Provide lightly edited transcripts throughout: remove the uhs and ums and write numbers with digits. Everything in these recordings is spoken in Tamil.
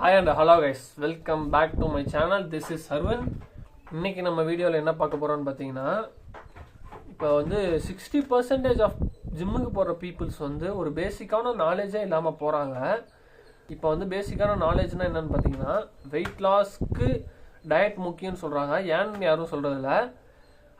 Hi and hello guys, welcome back to my channel. This is Sarvan. இன்னைக்கு நம்ம வீடியோவில் என்ன பார்க்க போகிறோம்னு பார்த்தீங்கன்னா, இப்போ வந்து 60% ஆஃப் ஜிம்முக்கு போகிற பீப்புள்ஸ் வந்து ஒரு பேசிக்கான நாலேஜே இல்லாமல் போகிறாங்க. இப்போ வந்து பேசிக்கான நாலேஜ்னால் என்னென்னு பார்த்தீங்கன்னா, வெயிட் லாஸ்க்கு டயட் முக்கியம்னு சொல்கிறாங்க. ஏன்னு யாரும் சொல்கிறதில்ல.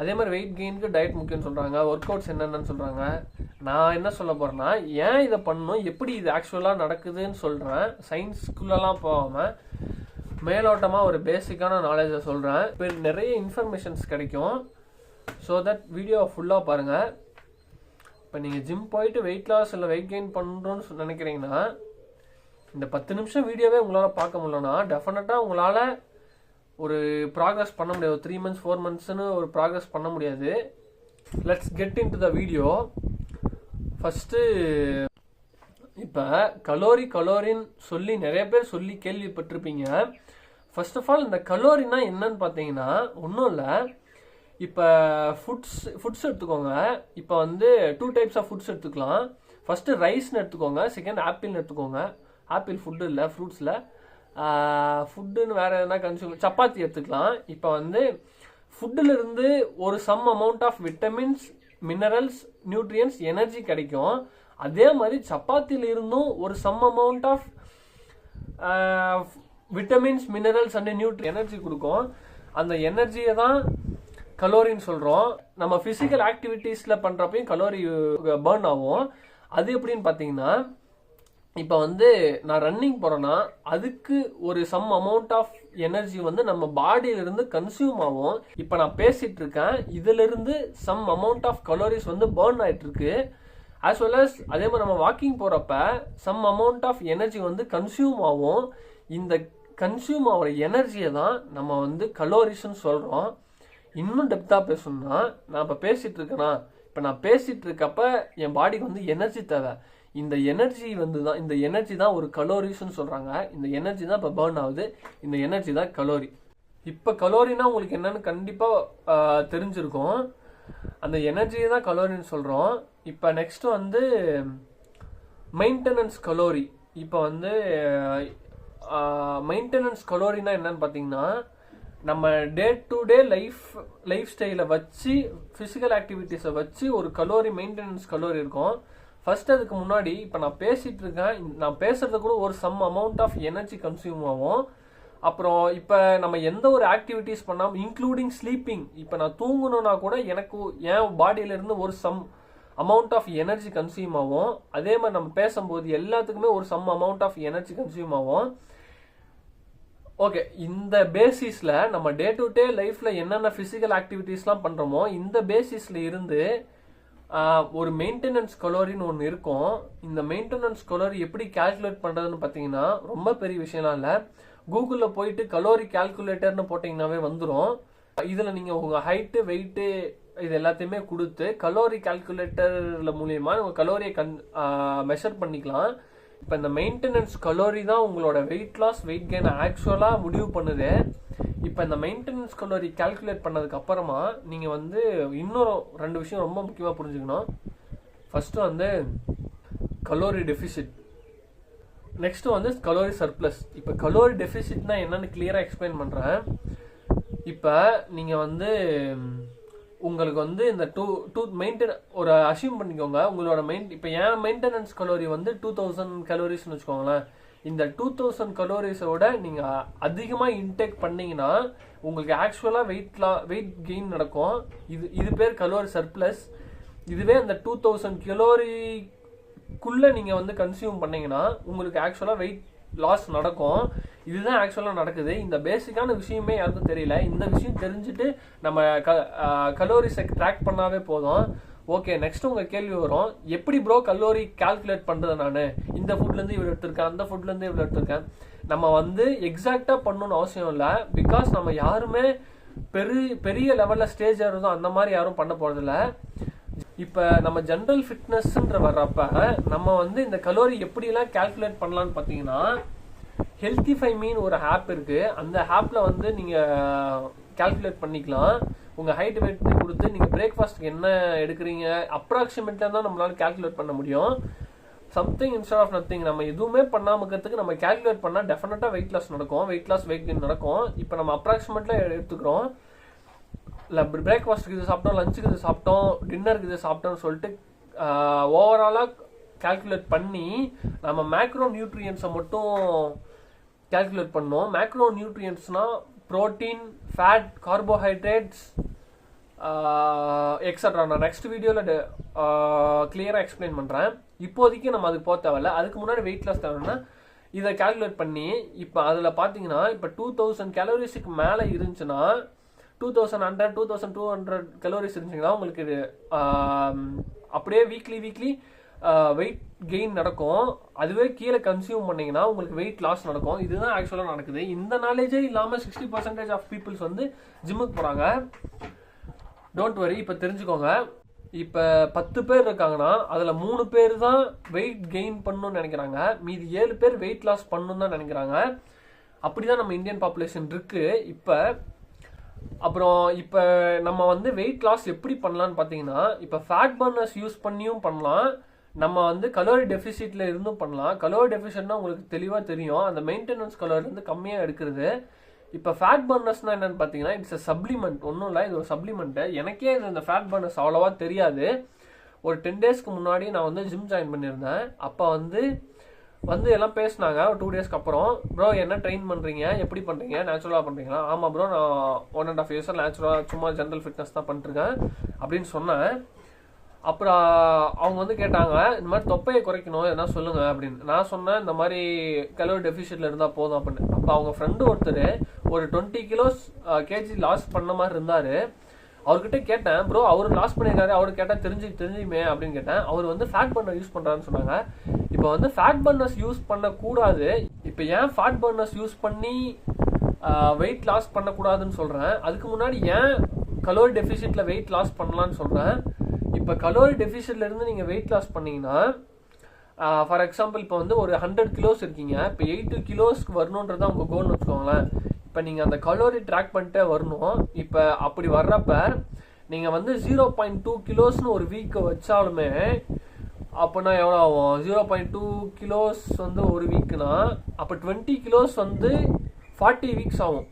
அதே மாதிரி வெயிட் கெயினுக்கு டயட் முக்கியம்னு சொல்கிறாங்க. ஒர்க் அவுட்ஸ் என்னென்னு சொல்கிறாங்க. நான் என்ன சொல்ல போகிறேன்னா, ஏன் இதை பண்ணணும், எப்படி இது ஆக்சுவலாக நடக்குதுன்னு சொல்கிறேன். சயின்ஸ்குள்ளெல்லாம் போகாமல் மேலோட்டமாக ஒரு பேசிக்கான நாலேஜை சொல்கிறேன். இப்போ நிறைய இன்ஃபர்மேஷன்ஸ் கிடைக்கும். ஸோ தட் வீடியோவை ஃபுல்லாக பாருங்கள். இப்போ நீங்கள் ஜிம் போயிட்டு வெயிட் லாஸ் இல்லை வெயிட் கெயின் பண்ணுறோன்னு நினைக்கிறீங்கன்னா, இந்த 10 நிமிஷம் வீடியோவே உங்களால் பார்க்க முடியலன்னா டெஃபினட்டாக உங்களால் ஒரு ப்ராக்ரஸ் பண்ண முடியாது. 3 months 4 monthsன்னு ஒரு ப்ராக்ரஸ் பண்ண முடியாது. Let's get in to the video. First இப்போ கலோரின்னு சொல்லி நிறைய பேர் சொல்லி கேள்விப்பட்டிருப்பீங்க. ஃபர்ஸ்ட் ஆஃப் ஆல் இந்த கலோரினா என்னன்னு பார்த்தீங்கன்னா ஒன்றும் இல்லை. இப்போ ஃபுட்ஸ் எடுத்துக்கோங்க. இப்போ வந்து 2 types ஆஃப் ஃபுட்ஸ் எடுத்துக்கலாம். ஃபஸ்ட்டு ரைஸ்ன்னு எடுத்துக்கோங்க, செகண்ட் ஆப்பிள்னு எடுத்துக்கோங்க. ஆப்பிள் ஃபுட்டு இல்லை, ஃப்ரூட்ஸில் ஃபுட்டுன்னு வேறு எதனா கன்சியூம். சப்பாத்தி எடுத்துக்கலாம். இப்போ வந்து ஃபுட்டிலிருந்து ஒரு some amount of vitamins, minerals, nutrients, energy கிடைக்கும். அதே மாதிரி சப்பாத்தியில் இருந்தும் ஒரு some amount of vitamins, minerals and energy கொடுக்கும். அந்த எனர்ஜியை தான் கலோரின்னு சொல்கிறோம். நம்ம ஃபிசிக்கல் ஆக்டிவிட்டீஸில் பண்ணுறப்பையும் கலோரி பர்ன் ஆகும். அது எப்படின்னு பார்த்தீங்கன்னா, இப்போ வந்து நான் ரன்னிங் போகிறேன்னா அதுக்கு ஒரு சம் அமௌண்ட் ஆஃப் எனர்ஜி வந்து நம்ம பாடியிலிருந்து கன்சியூம் ஆகும். இப்போ நான் பேசிகிட்டு இருக்கேன், இதிலிருந்து சம் அமௌண்ட் ஆஃப் கலோரிஸ் வந்து பர்ன் ஆகிட்டுருக்கு. ஆஸ் வெல் அஸ் அதே மாதிரி நம்ம வாக்கிங் போகிறப்ப சம் அமௌண்ட் ஆஃப் எனர்ஜி வந்து கன்சியூம் ஆகும். இந்த கன்சியூம் ஆகிற எனர்ஜியை தான் நம்ம வந்து கலோரிஸ்ன்னு சொல்கிறோம். இன்னும் டெப்த்தாக பேசணும்னா, நான் இப்போ பேசிகிட்டு இருக்கேன்னா, இப்போ நான் பேசிகிட்டு இருக்கப்ப என் பாடிக்கு வந்து எனர்ஜி தேவை. இந்த எனர்ஜி தான் ஒரு கலோரிஸ்ன்னு சொல்கிறாங்க. இந்த எனர்ஜி தான் இப்போ பர்ன் ஆகுது. இந்த எனர்ஜி தான் கலோரி. இப்போ கலோரினா உங்களுக்கு என்னன்னு கண்டிப்பாக தெரிஞ்சிருக்கும். அந்த எனர்ஜியை தான் கலோரின்னு சொல்கிறோம். இப்போ நெக்ஸ்ட் வந்து மெயின்டெனன்ஸ் கலோரி. இப்போ வந்து மெயின்டெனன்ஸ் கலோரினா என்னன்னு பார்த்தீங்கன்னா, நம்ம டே டு டே லைஃப் ஸ்டைலை வச்சு, ஃபிசிக்கல் ஆக்டிவிட்டீஸை வச்சு ஒரு மெயின்டெனன்ஸ் கலோரி இருக்கும். ஃபர்ஸ்ட் அதுக்கு முன்னாடி இப்போ நான் பேசிகிட்டு இருக்கேன், நான் பேசுறது கூட ஒரு some amount of energy consume ஆகும். அப்புறம் இப்போ நம்ம எந்த ஒரு ஆக்டிவிட்டீஸ் பண்ணாமல், இன்க்ளூடிங் ஸ்லீப்பிங், இப்போ நான் தூங்கணும்னா கூட எனக்கு என் பாடியிலேருந்து ஒரு some amount of energy consume ஆகும். அதே மாதிரி நம்ம பேசும்போது எல்லாத்துக்குமே ஒரு some amount of energy consume ஆகும். ஓகே, இந்த பேசிஸில் நம்ம டே டு டே லைஃப்பில் என்னென்ன ஃபிசிக்கல் ஆக்டிவிட்டீஸ்லாம் பண்ணுறோமோ இந்த பேசிஸில் இருந்து ஒரு மெயின்டெனன்ஸ் கலோரின்னு ஒன்று இருக்கும். இந்த மெயின்டெனன்ஸ் கலோரி எப்படி கால்குலேட் பண்ணுறதுன்னு பார்த்தீங்கன்னா ரொம்ப பெரிய விஷயம்லாம் இல்லை. கூகுளில் போயிட்டு கலோரி கால்குலேட்டர்னு போட்டிங்கன்னாவே வந்துடும். இதில் நீங்கள் உங்கள் ஹைட்டு, வெயிட்டு இது எல்லாத்தையுமே கொடுத்து கலோரி கால்குலேட்டரில் மூலியமாக உங்கள் கலோரியை மெஷர் பண்ணிக்கலாம். இப்போ இந்த மெயின்டெனன்ஸ் கலோரி தான் உங்களோட வெயிட் லாஸ், வெயிட் கெயின் ஆக்சுவலாக முடிவு பண்ணுது. இப்போ இந்த மெயின்டெனன்ஸ் கலோரி கால்குலேட் பண்ணதுக்கு அப்புறமா நீங்கள் வந்து இன்னொரு 2 விஷயம் ரொம்ப முக்கியமாக புரிஞ்சுக்கணும். ஃபர்ஸ்ட்டு வந்து கலோரி டெஃபிசிட், நெக்ஸ்ட்டு வந்து கலோரி சர்ப்ளஸ். இப்போ கலோரி டெஃபிசிட்னா என்னன்னு கிளியராக எக்ஸ்பிளைன் பண்ணுறேன். இப்போ நீங்கள் வந்து உங்களுக்கு வந்து இந்த ஒரு அசியூம் பண்ணிக்கோங்க உங்களோட இப்போ என் மெயின்டெனன்ஸ் கலோரி வந்து 2000 கலோரிஸ்ன்னு வச்சுக்கோங்களேன். இந்த 2000 கலோரிஸோட நீங்கள் அதிகமாக இன்டேக் பண்ணீங்கன்னா உங்களுக்கு ஆக்சுவலாக வெயிட் கெயின் நடக்கும். இது பேர் கலோரி சர்ப்ளஸ். இதுவே அந்த 2000 கலோரிக்குள்ளே நீங்கள் வந்து கன்சியூம் பண்ணீங்கன்னா உங்களுக்கு ஆக்சுவலாக வெயிட் லாஸ் நடக்கும். இதுதான் ஆக்சுவலாக நடக்குது. இந்த பேசிக்கான விஷயமே யாருக்கும் தெரியல. இந்த விஷயம் தெரிஞ்சுட்டு நம்ம கலோரிஸை ட்ராக் பண்ணாவே போதும். ஓகே, நெக்ஸ்ட் உங்கள் கேள்வி வரும், எப்படி ப்ரோ கலோரி கால்குலேட் பண்ணுறது? நான் இந்த ஃபுட்லேருந்து இவ்வளோ எடுத்திருக்கேன், அந்த ஃபுட்லேருந்து இவ்வளோ எடுத்திருக்கேன். நம்ம வந்து எக்ஸாக்டாக பண்ணணும்னு அவசியம் இல்லை. பிகாஸ் நம்ம யாருமே பெரிய லெவலில் ஸ்டேஜ் ஏறதும் அந்த மாதிரி யாரும் பண்ண போகிறதில்ல. இப்போ நம்ம ஜென்ரல் ஃபிட்னஸ்ன்ற வர்றப்ப நம்ம வந்து இந்த கலோரி எப்படிலாம் கால்குலேட் பண்ணலான்னு பார்த்தீங்கன்னா, ஹெல்த்திஃபைமின்னு ஒரு ஆப் இருக்குது. அந்த ஆப்பில் வந்து நீங்கள் கால்குலேட் பண்ணிக்கலாம். உங்கள் ஹைட் வெயிட் கொடுத்து நீங்கள் பிரேக்ஃபாஸ்ட்டுக்கு என்ன எடுக்கிறீங்க அப்ராக்சிமேட்டாக தான் நம்மளால கால்குலேட் பண்ண முடியும். Something instead of nothing. நம்ம எதுவுமே பண்ணாம இருக்கிறதுக்கு நம்ம கால்குலேட் பண்ணால் டெஃபினட்டாக வெயிட் லாஸ் நடக்கும், வெயிட் லாஸ் வெயிட் கெயின் நடக்கும். இப்போ நம்ம அப்ராக்சிமேட்லாம் எடுத்துக்கிறோம், இல்லை பிரேக்ஃபாஸ்ட்டுக்கு இது சாப்பிட்டோம், லஞ்சுக்கு இது சாப்பிட்டோம், டின்னருக்கு இது சாப்பிட்டோம்னு சொல்லிட்டு ஓவராலாக கால்குலேட் பண்ணி நம்ம மேக்ரோ நியூட்ரியன்ஸை மட்டும் கால்குலேட் பண்ணோம். மேக்ரோ நியூட்ரியன்ஸ்னால் ப்ரோட்டீன், ஃபேட், கார்போஹைட்ரேட்ஸ் எக்ஸட்ரா. நான் நெக்ஸ்ட் வீடியோவில் கிளியராக எக்ஸ்பிளைன் பண்ணுறேன். இப்போதைக்கு நம்ம அதுக்கு போக தேவையில்ல. அதுக்கு முன்னாடி வெயிட் லாஸ் தேவைன்னா இதை கால்குலேட் பண்ணி இப்போ அதில் பார்த்தீங்கன்னா இப்போ 2000 கேலோரிஸுக்கு மேலே இருந்துச்சுன்னா 2100 2200 கலோரிஸ் இருந்துச்சுன்னா உங்களுக்கு அப்படியே வீக்லி வெயிட் கெயின் நடக்கும். அதுவே கீழே கன்சியூம் பண்ணீங்கன்னா உங்களுக்கு வெயிட் லாஸ் நடக்கும். இதுதான் ஆக்சுவலாக நடக்குது. இந்த நாலேஜே இல்லாமல் 60% ஆஃப் பீப்புள்ஸ் வந்து ஜிம்முக்கு போகிறாங்க. டோன்ட் வரி, இப்போ தெரிஞ்சுக்கோங்க. இப்போ 10 பேர் இருக்காங்கன்னா அதில் 3 பேர் தான் வெயிட் கெயின் பண்ணணும்னு நினைக்கிறாங்க, மீதி 7 பேர் வெயிட் லாஸ் பண்ணணும்னு தான் நினைக்கிறாங்க. அப்படி தான் நம்ம இந்தியன் பாப்புலேஷன் இருக்குது இப்போ. அப்புறம் இப்போ நம்ம வந்து வெயிட் லாஸ் எப்படி பண்ணலான்னு பார்த்தீங்கன்னா, இப்போ ஃபேட் பர்னர்ஸ் யூஸ் பண்ணியும் பண்ணலாம், நம்ம வந்து கலோரி டெஃபிசிட்ல இருந்தும் பண்ணலாம். கலோரி டெஃபிசிட்னா உங்களுக்கு தெளிவாக தெரியும், அந்த மெயின்டெனன்ஸ் கலோரிலேருந்து கம்மியாக எடுக்கிறது. இப்போ ஃபேட் பர்னர்ஸ்னால் என்னென்னு பார்த்தீங்கன்னா, இட்ஸ் அ சப்ளிமெண்ட், ஒன்றும் இல்லை, இது ஒரு சப்ளிமெண்ட்டு. எனக்கே இது இந்த ஃபேட் பர்னர்ஸ் அவ்வளோவா தெரியாது. ஒரு 10 டேஸ்க்கு முன்னாடி நான் வந்து ஜிம் ஜாயின் பண்ணியிருந்தேன். அப்போ வந்து எல்லாம் பேசினாங்க. ஒரு 2 டேஸ்க்கு அப்புறம், ப்ரோ என்ன ட்ரெயின் பண்ணுறீங்க, எப்படி பண்ணுறீங்க, நேச்சுரலாக பண்ணுறீங்களா? ஆமாம் ப்ரோ, நான் 1.5 இயர்ஸாக நேச்சுரலாக சும்மா ஜென்ரல் ஃபிட்னஸ் தான் பண்ணிட்டுருக்கேன் அப்படின்னு சொன்னேன். அப்புறம் அவங்க வந்து கேட்டாங்க, இந்த மாதிரி தொப்பையை குறைக்கணும் எதனா சொல்லுங்கள் அப்படின்னு. நான் சொன்னேன், இந்த மாதிரி கலோரி டெஃபிஷியட்டில் இருந்தால் போதும் அப்படின்னு. அப்போ அவங்க ஃப்ரெண்டு ஒருத்தர் ஒரு 20 கேஜி லாஸ் பண்ண மாதிரி இருந்தார். அவர்கிட்ட கேட்டேன், ப்ரோ அவர் லாஸ் பண்ணியிருக்காரு, அவரு கேட்டால் தெரிஞ்சுமே அப்படின்னு கேட்டேன். அவர் வந்து ஃபேட் பர்னர் யூஸ் பண்ணுறாருன்னு சொன்னாங்க. இப்போ வந்து ஃபேட் பர்னர்ஸ் யூஸ் பண்ணக்கூடாது. இப்போ ஏன் ஃபேட் பர்னர்ஸ் யூஸ் பண்ணி வெயிட் லாஸ் பண்ணக்கூடாதுன்னு சொல்கிறேன். அதுக்கு முன்னாடி ஏன் கலோரி டெஃபிசிட்டில் வெயிட் லாஸ் பண்ணலான்னு சொல்கிறேன். இப்போ கலோரி டெஃபிசிட்லேருந்து நீங்கள் வெயிட் லாஸ் பண்ணிங்கன்னா, ஃபார் எக்ஸாம்பிள் இப்போ வந்து ஒரு 100 கிலோஸ் இருக்கீங்க, இப்போ 80 கிலோஸ்க்கு வரணுன்றது தான் உங்கள் கோல்னு வச்சுக்கோங்களேன். இப்போ நீங்கள் அந்த கலோரி ட்ராக் பண்ணிட்டே வரணும். இப்போ அப்படி வர்றப்ப நீங்கள் வந்து 0.2 கிலோஸ்னு ஒரு வீக்கை வச்சாலுமே அப்போனா எவ்வளோ ஆகும்? 0.2 கிலோஸ் வந்து ஒரு வீக்குனா அப்போ 20 கிலோஸ் வந்து 40 வீக்ஸ் ஆகும்.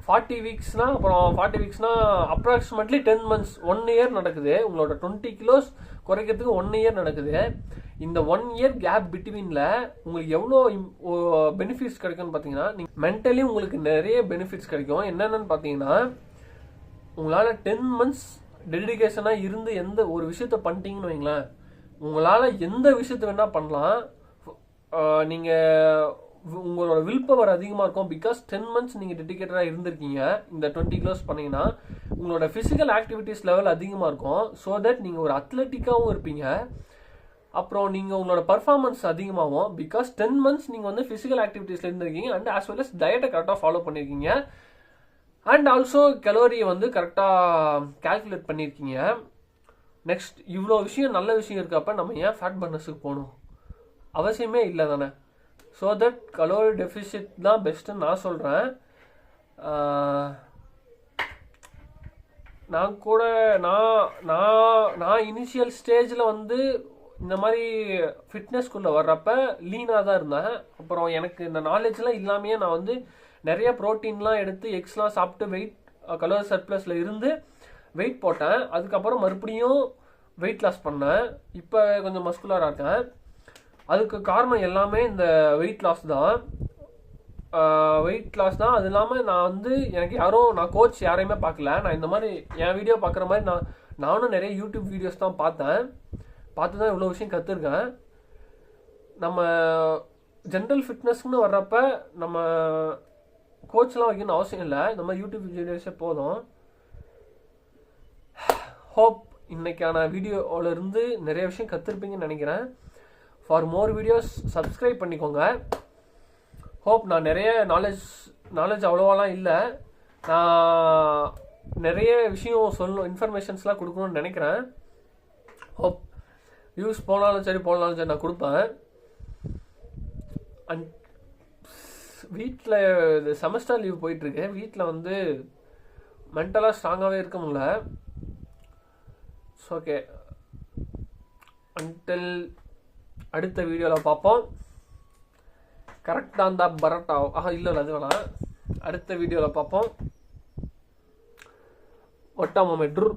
40 வீக்ஸ்னா அப்புறம் 40 வீக்ஸ்னா அப்ராக்சிமேட்லி 10 months, 1 year நடக்குது. உங்களோட 20 கிலோஸ் குறைக்கிறதுக்கு 1 year நடக்குது. இந்த 1 year கேப் பிட்வீனில் உங்களுக்கு எவ்வளோ பெனிஃபிட்ஸ் கிடைக்கும்னு பார்த்தீங்கன்னா, நீங்கள் மென்டலி உங்களுக்கு நிறைய பெனிஃபிட்ஸ் கிடைக்கும். என்னென்னு பார்த்தீங்கன்னா, உங்களால் 10 months டெடிகேஷனாக இருந்து எந்த ஒரு விஷயத்த பண்ணிட்டீங்கன்னு வைங்களேன், உங்களால் எந்த விஷயத்த வேணால் பண்ணலாம். நீங்கள் உங்களோட வில் பவர் அதிகமாக இருக்கும். பிகாஸ் 10 months நீங்கள் டெடிகேட்டடாக இருந்திருக்கீங்க. இந்த 20 கிலோஸ் பண்ணிங்கன்னா உங்களோட ஃபிசிக்கல் ஆக்டிவிட்டிஸ் லெவல் அதிகமாக இருக்கும். ஸோ தட் நீங்கள் ஒரு அத்லட்டிக்காகவும் இருப்பீங்க. அப்புறம் நீங்கள் உங்களோட பர்ஃபார்மன்ஸ் அதிகமாகும். பிகாஸ் 10 months நீங்கள் வந்து ஃபிசிக்கல் ஆக்டிவிட்டீஸில் இருந்திருக்கீங்க அண்ட் ஆஸ் வெல் அஸ் டயட்டை கரெக்டாக ஃபாலோ பண்ணியிருக்கீங்க. அண்ட் ஆல்சோ கலோரியை வந்து கரெக்டாக கால்குலேட் பண்ணியிருக்கீங்க. நெக்ஸ்ட், இவ்வளோ விஷயம் நல்ல விஷயம் இருக்கப்ப நம்ம ஏன் ஃபேட் பர்னர்ஸுக்கு போகணும்? அவசியமே இல்லை தானே. ஸோ தட் கலோரி டெஃபிசிட் தான் பெஸ்ட்டுன்னு நான் சொல்கிறேன். நான் இனிஷியல் ஸ்டேஜில் வந்து இந்த மாதிரி ஃபிட்னஸ்குள்ளே வர்றப்ப லீனாக தான் இருந்தேன். அப்புறம் எனக்கு இந்த நாலேஜ்லாம் இல்லாமையே நான் வந்து நிறைய ப்ரோட்டீன்லாம் எடுத்து எக்ஸ்லாம் சாப்பிட்டு வெயிட் கலோரி சர்ப்ளஸில் இருந்து வெயிட் போட்டேன். அதுக்கப்புறம் மறுபடியும் வெயிட் லாஸ் பண்ணேன். இப்போ கொஞ்சம் மஸ்குலராக இருக்கேன். அதுக்கு காரணம் எல்லாமே இந்த வெயிட் லாஸ் தான். அது இல்லாமல் நான் வந்து எனக்கு நான் கோச் யாரையுமே பார்க்கல. நான் இந்த மாதிரி என் வீடியோ பார்க்குற மாதிரி நானும் நிறைய யூடியூப் வீடியோஸ் தான் பார்த்து தான் இவ்வளோ விஷயம் கற்றுருக்கேன். நம்ம ஜென்ரல் ஃபிட்னஸ்ன்னு வர்றப்ப நம்ம கோச்லாம் வைக்கணும்னு அவசியம் இல்லை. இந்த மாதிரி யூடியூப் வீடியோஸே போதும். ஹோப் இன்னைக்கான வீடியோவிலேருந்து நிறைய விஷயம் கற்றுருப்பீங்கன்னு நினைக்கிறேன். ஃபார் மோர் வீடியோஸ் சப்ஸ்கிரைப் பண்ணிக்கோங்க. ஹோப் நான் நிறைய நாலேஜ் அவ்வளோவாலாம் இல்லை, நான் நிறைய விஷயம் சொல்லணும், இன்ஃபர்மேஷன்ஸ்லாம் கொடுக்கணும்னு நினைக்கிறேன். ஹோப் வியூஸ் போனாலும் சரி நான் கொடுப்பேன். அண்ட் வீட்டில் இது செமஸ்டர் லீவ் போயிட்டுருக்கு. வீட்டில் வந்து மென்டலாக ஸ்ட்ராங்காகவே இருக்க முடியல. ஸோ ஓகே, அன்டில் அடுத்த வீடியோவில் பார்ப்போம். கரெக்டாக இருந்தால் பரோட்டா இல்லை அது வேணாம். அடுத்த வீடியோவில் பார்ப்போம். ஒட்டாம மெட்ரு